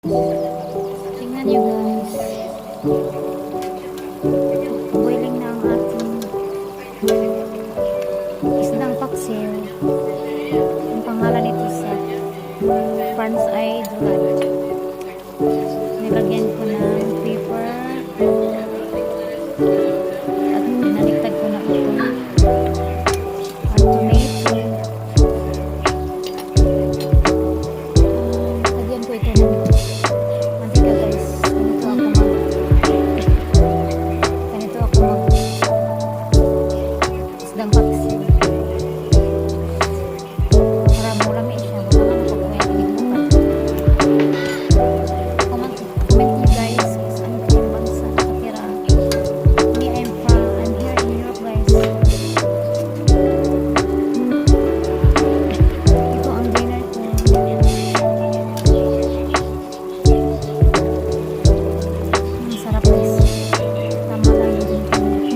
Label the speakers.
Speaker 1: Tingnan nyo guys. Boiling na ang ating isdang paksiw. Ang pangalan nito sa Farms ay Dulat. Nilagyan ko ng paper at pinaliktad ko na ito at tomato. Lagyan ko ito ng mantika guys. Ganito ako mag isdang paksiw. Para mulami siya. Wala naman ako kaya pinigmukan. Comment nyo guys kung saan kayong bansa nakatira. Me, I'm here in Europe guys. Ito ang dinner ko. Ang sarap guys. Tama lang yung dinner.